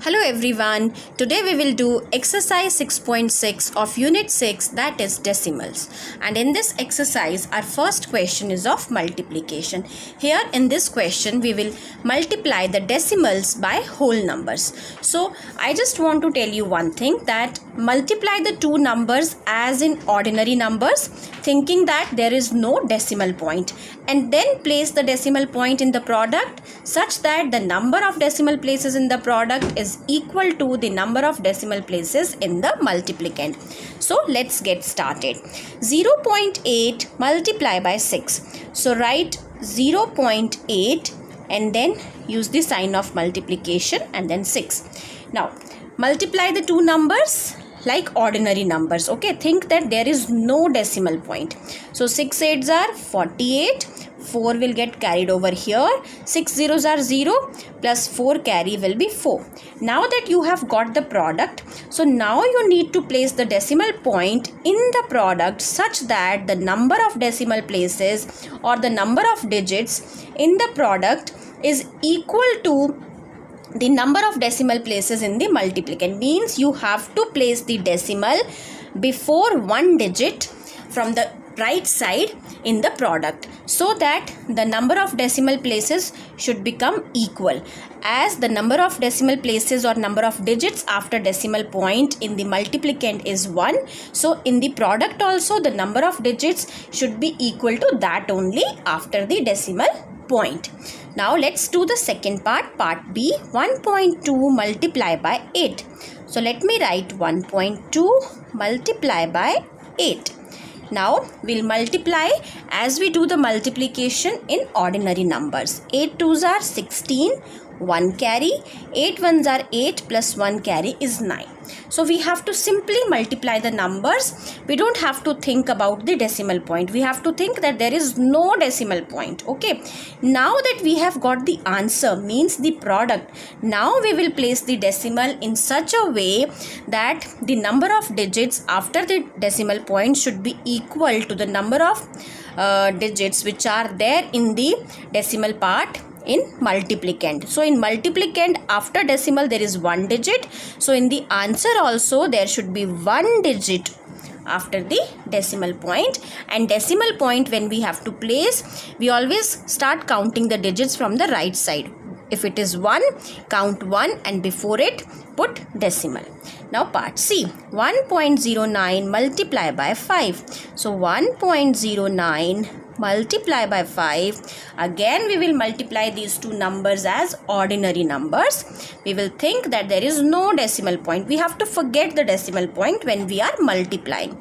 Hello everyone, today we will do exercise 6.6 of unit 6, that is decimals. And in this exercise our first question is of multiplication. Here in this question we will multiply the decimals by whole numbers. So I just want to tell you one thing, that multiply the two numbers as in ordinary numbers, thinking that there is no decimal point, and then place the decimal point in the product such that the number of decimal places in the product is equal to the number of decimal places in the multiplicand. So let's get started. 0.8 multiply by 6. So write 0.8 and then use the sign of multiplication and then 6. Now multiply the two numbers like ordinary numbers. Okay, think that there is no decimal point. So 6 8s are 48. 4 will get carried over here. 6 zeros are 0 plus 4 carry will be 4. Now that you have got the product, so now you need to place the decimal point in the product such that the number of decimal places or the number of digits in the product is equal to the number of decimal places in the multiplicand. Means you have to place the decimal before one digit from the right side in the product so that the number of decimal places should become equal. As the number of decimal places or number of digits after decimal point in the multiplicand is 1, so in the product also the number of digits should be equal to that only after the decimal point. Now let's do the second part, part B. 1.2 multiply by 8. So let me write 1.2 multiply by 8. Now we'll multiply as we do the multiplication in ordinary numbers. 8 2s are 16, 1 carry, 8 1s are 8 plus 1 carry is 9. So we have to simply multiply the numbers. We don't have to think about the decimal point. We have to think that there is no decimal point. Okay. Now that we have got the answer, means the product, now we will place the decimal in such a way that the number of digits after the decimal point should be equal to the number of digits which are there in the decimal part in multiplicand. So in multiplicand after decimal there is one digit. So in the answer also there should be one digit after the decimal point, and decimal point when we have to place, we always start counting the digits from the right side. If it is 1, count 1 and before it put decimal. Now part C, 1.09 multiply by 5. So 1.09 multiply by 5. Again we will multiply these two numbers as ordinary numbers. We will think that there is no decimal point. We have to forget the decimal point when we are multiplying.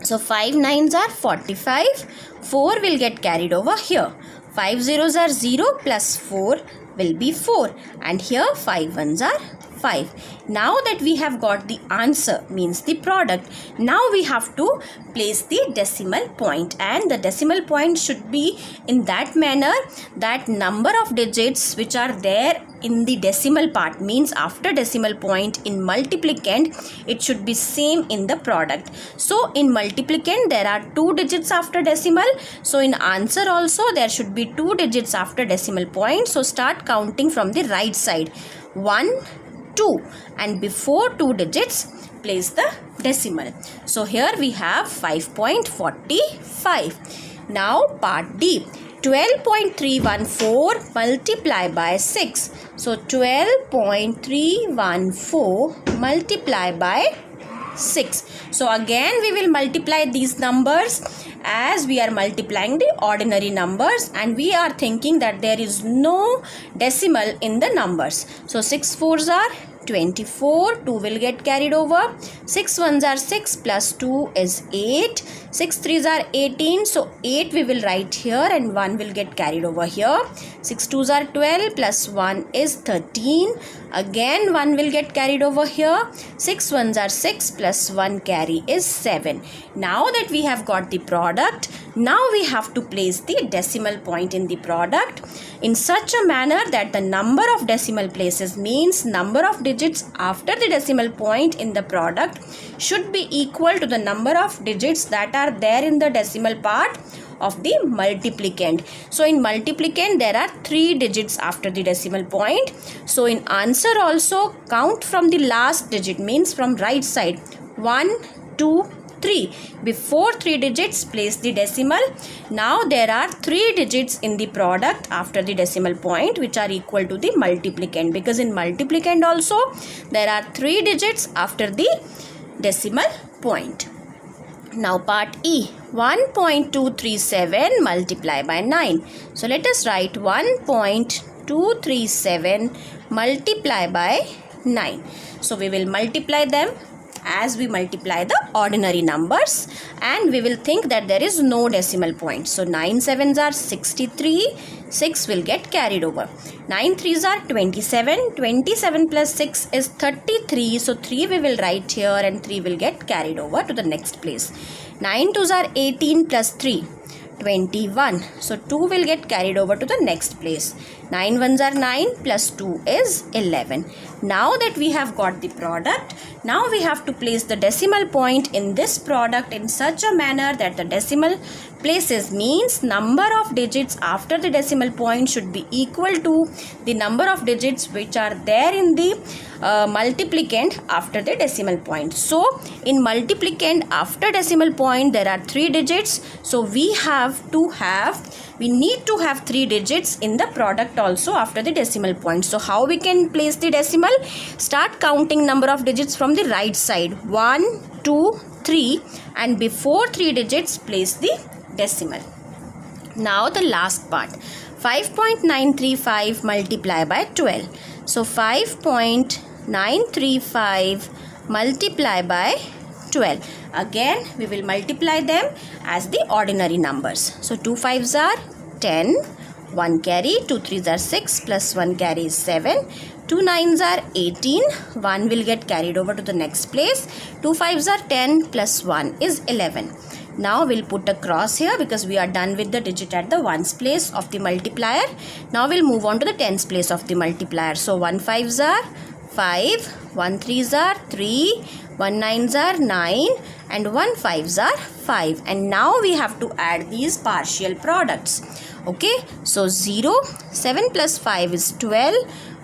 So 5 9s are 45. 4 will get carried over here. 5 zeros are 0 plus 4 will be 4, and here 5 1s are 5. Now that we have got the answer, means the product, now we have to place the decimal point, and the decimal point should be in that manner that number of digits which are there in the decimal part, means after decimal point in multiplicand, it should be same in the product. So in multiplicand there are 2 digits after decimal, so in answer also there should be 2 digits after decimal point. So start counting from the right side, 1 2, and before 2 digits place the decimal. So here we have 5.45. Now part D, 12.314 multiply by 6. So 12.314 multiply by 6. So again we will multiply these numbers as we are multiplying the ordinary numbers, and we are thinking that there is no decimal in the numbers. So 6 4s are 24, 2 will get carried over, 6 1s are 6 plus 2 is 8, 6 3s are 18, so 8 we will write here and 1 will get carried over here, 6 2s are 12 plus 1 is 13, again 1 will get carried over here, 6 1s are 6 plus 1 carry is 7. Now that we have got the product, now we have to place the decimal point in the product in such a manner that the number of decimal places, means number of digits after the decimal point in the product, should be equal to the number of digits that are there in the decimal part of the multiplicand. So in multiplicand there are 3 digits after the decimal point. So in answer also count from the last digit, means from right side. 1, 2, 3. Before 3 digits place the decimal. Now there are 3 digits in the product after the decimal point which are equal to the multiplicand, because in multiplicand also there are 3 digits after the decimal point. Now part E, 1.237 multiply by 9. So let us write 1.237 multiply by 9. So we will multiply them as we multiply the ordinary numbers, and we will think that there is no decimal point. So 9 sevens are 63, 6 will get carried over. 9 threes are 27, 27 plus 6 is 33, so 3 we will write here and 3 will get carried over to the next place. 9 twos are 18 plus 3, 21, so 2 will get carried over to the next place. 9 ones are 9 plus 2 is 11. Now that we have got the product, now we have to place the decimal point in this product in such a manner that the decimal places, means number of digits after the decimal point should be equal to the number of digits which are there in the multiplicand after the decimal point. So in multiplicand after decimal point there are 3 digits, so we need to have 3 digits in the product also after the decimal point. So how we can place the decimal? Start counting number of digits from the right side. 1, 2, 3, and before 3 digits place the decimal. Now the last part, 5.935 multiply by 12. So 5.935 multiply by 12. Again we will multiply them as the ordinary numbers. So 2 5s are 10, 1 carry, 2 3s are 6 plus 1 carry is 7, 2 9s are 18, 1 will get carried over to the next place, 2 5s are 10 plus 1 is 11. Now we'll put a cross here because we are done with the digit at the ones place of the multiplier. Now we'll move on to the tens place of the multiplier. So 1 5s are 5, 1 3s are 3, 1 9s are 9, and 1 5s are 5. And now we have to add these partial products. Okay, so 0, 7 plus 5 is 12,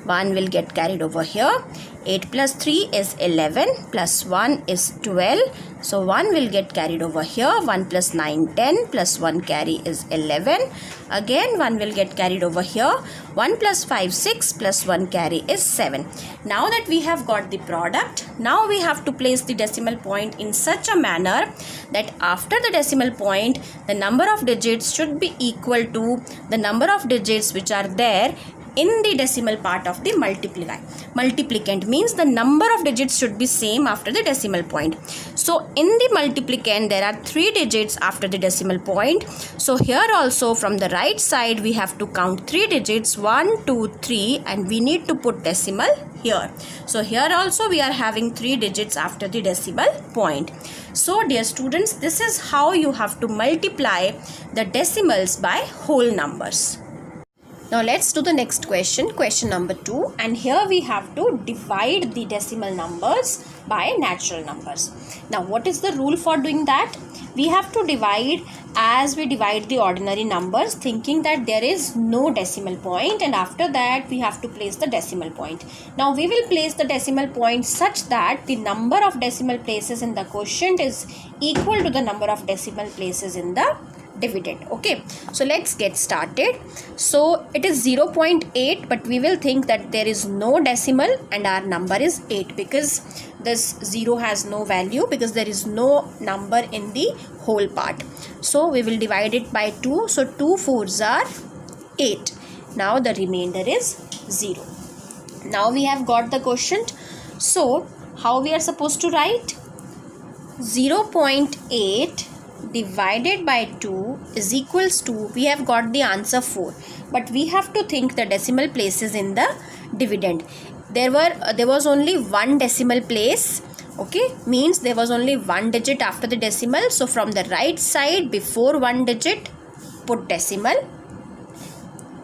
1 will get carried over here. 8 plus 3 is 11 plus 1 is 12. So 1 will get carried over here. 1 plus 9, 10 plus 1 carry is 11. Again 1 will get carried over here. 1 plus 5, 6 plus 1 carry is 7. Now that we have got the product, now we have to place the decimal point in such a manner that after the decimal point, the number of digits should be equal to the number of digits which are there in the decimal part of the multiplicand, means the number of digits should be same after the decimal point. So in the multiplicand there are 3 digits after the decimal point. So here also from the right side we have to count 3 digits, 1 2 3, and we need to put decimal here. So here also we are having 3 digits after the decimal point. So dear students, this is how you have to multiply the decimals by whole numbers. Now let's do the next question, question number 2, and here we have to divide the decimal numbers by natural numbers. Now what is the rule for doing that? We have to divide as we divide the ordinary numbers, thinking that there is no decimal point, and after that we have to place the decimal point. Now we will place the decimal point such that the number of decimal places in the quotient is equal to the number of decimal places in the dividend. Okay, so let's get started. So it is 0.8, but we will think that there is no decimal and our number is 8 because this 0 has no value because there is no number in the whole part. So we will divide it by 2. So 2 4s are 8. Now the remainder is 0. Now we have got the quotient. So how we are supposed to write? 0.8 divided by 2 is equals to, we have got the answer 4, but we have to think the decimal places in the dividend. There was only one decimal place. Okay, means there was only one digit after the decimal. So from the right side before one digit put decimal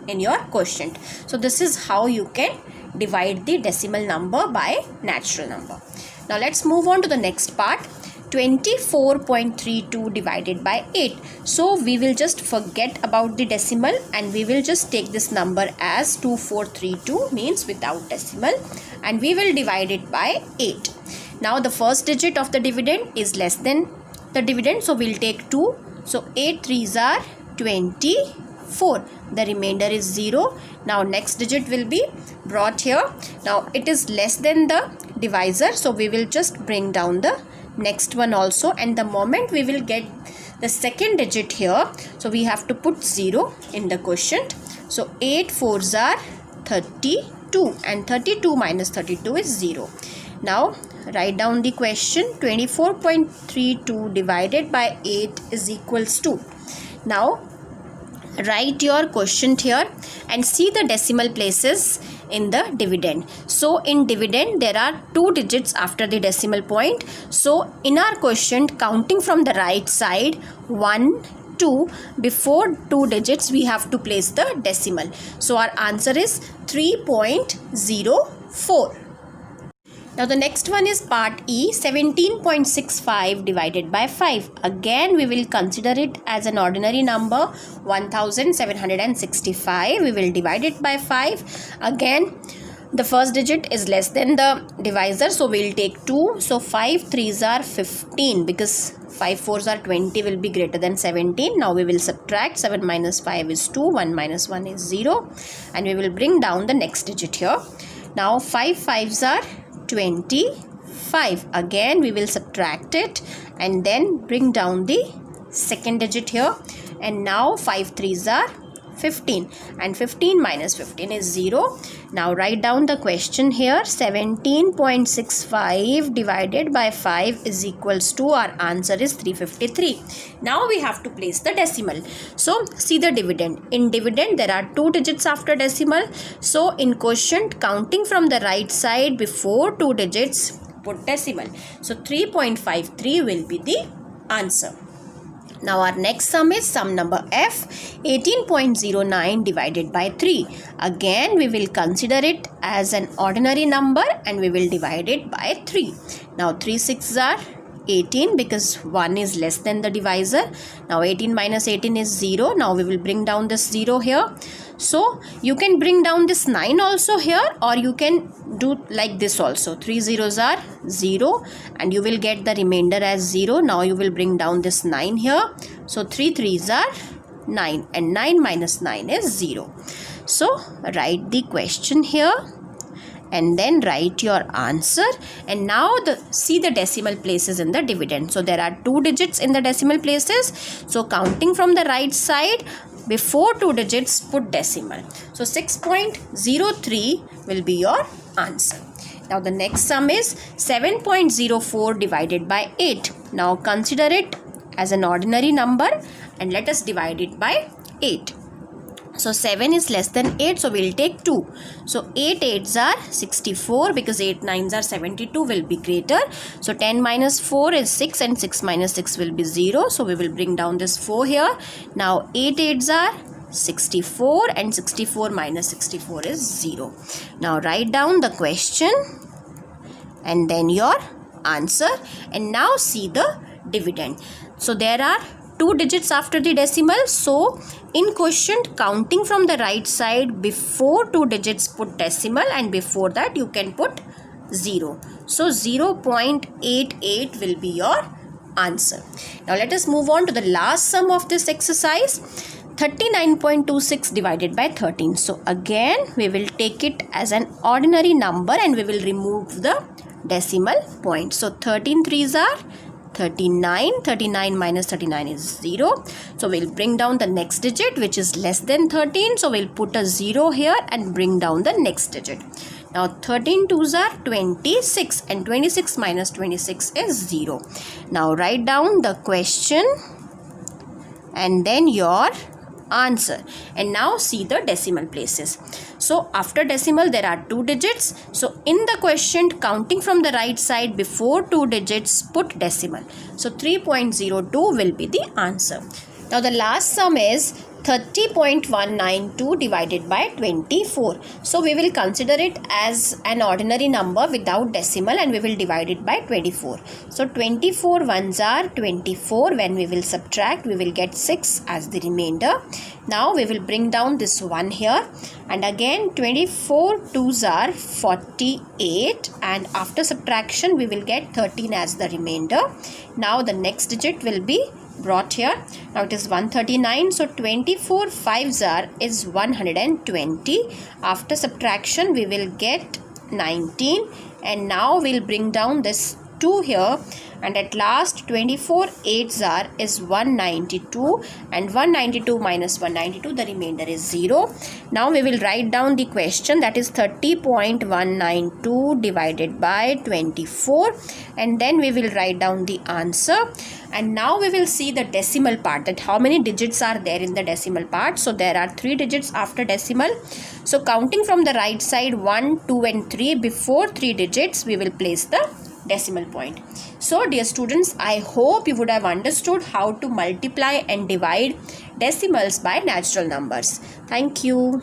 in your quotient. So this is how you can divide the decimal number by natural number. Now let's move on to the next part. 24.32 divided by 8. So we will just forget about the decimal and we will just take this number as 2432, means without decimal, and we will divide it by 8. Now the first digit of the dividend is less than the dividend, so we'll take 2. So 8 3s are 24. The remainder is 0. Now next digit will be brought here. Now it is less than the divisor, so we will just bring down the next one also, and the moment we will get the second digit here, so we have to put 0 in the quotient. So 8 4s are 32, and 32 minus 32 is 0. Now write down the question. 24.32 divided by 8 is equals to. Now write your quotient here and see the decimal places in the dividend. So in dividend there are 2 digits after the decimal point. So in our quotient, counting from the right side, 1 2, before 2 digits we have to place the decimal. So our answer is 3.04. Now the next one is part E, 17.65 divided by 5. Again we will consider it as an ordinary number, 1765. We will divide it by 5. Again the first digit is less than the divisor, so we will take 2. So 5 3s are 15, because 5 4s are 20 will be greater than 17. Now we will subtract. 7 minus 5 is 2, 1 minus 1 is 0, and we will bring down the next digit here. Now 5 5s are 25. Again we will subtract it and then bring down the second digit here, and now 5 3s are 15, and 15 minus 15 is 0. Now write down the question here. 17.65 divided by 5 is equals to, our answer is 353. Now we have to place the decimal. So see the dividend. In dividend there are 2 digits after decimal. So in quotient, counting from the right side, before 2 digits put decimal. So 3.53 will be the answer. Now our next sum is sum number F, 18.09 divided by 3. Again we will consider it as an ordinary number and we will divide it by 3. Now 3 6s are 18, because 1 is less than the divisor. Now 18 minus 18 is 0. Now we will bring down this 0 here. So you can bring down this 9 also here, or you can do like this also. 3 zeros are 0 and you will get the remainder as 0. Now you will bring down this 9 here. So 3 3s are 9, and 9 minus 9 is 0. So write the question here and then write your answer. And now see the decimal places in the dividend. So there are 2 digits in the decimal places. So counting from the right side, before 2 digits put decimal. So 6.03 will be your answer. Now the next sum is 7.04 divided by 8. Now consider it as an ordinary number and let us divide it by 8. So 7 is less than 8, so we will take 2. So 8 8s are 64, because 8 9s are 72 will be greater. So 10 minus 4 is 6 and 6 minus 6 will be 0. So we will bring down this 4 here. Now 8 8s are 64 and 64 minus 64 is 0. Now write down the question and then your answer, and now see the dividend. So there are 2 digits after the decimal. So in quotient, counting from the right side, before 2 digits put decimal, and before that you can put 0. So 0.88 will be your answer. Now let us move on to the last sum of this exercise. 39.26 divided by 13. So again we will take it as an ordinary number and we will remove the decimal point. So 13 3s are 39. 39 minus 39 is 0. So we'll bring down the next digit, which is less than 13. So we'll put a 0 here and bring down the next digit. Now 13 2s are 26 and 26 minus 26 is 0. Now write down the question and then your answer, and now see the decimal places. So after decimal there are 2 digits. So in the question, counting from the right side, before 2 digits put decimal. So 3.02 will be the answer. Now the last sum is 30.192 divided by 24. So we will consider it as an ordinary number without decimal and we will divide it by 24. So 24 ones are 24. When we will subtract, we will get 6 as the remainder. Now we will bring down this 1 here, and again 24 twos are 48, and after subtraction we will get 13 as the remainder. Now the next digit will be brought here. Now it is 139. So 24 fives are is 120. After subtraction we will get 19, and now we'll bring down this 2 here, and at last 24 eights are is 192, and 192 minus 192, the remainder is 0. Now we will write down the question, that is 30.192 divided by 24, and then we will write down the answer. And now we will see the decimal part, that how many digits are there in the decimal part. So there are 3 digits after decimal. So counting from the right side, 1, 2 and 3, before 3 digits we will place the decimal point. So dear students, I hope you would have understood how to multiply and divide decimals by natural numbers. Thank you.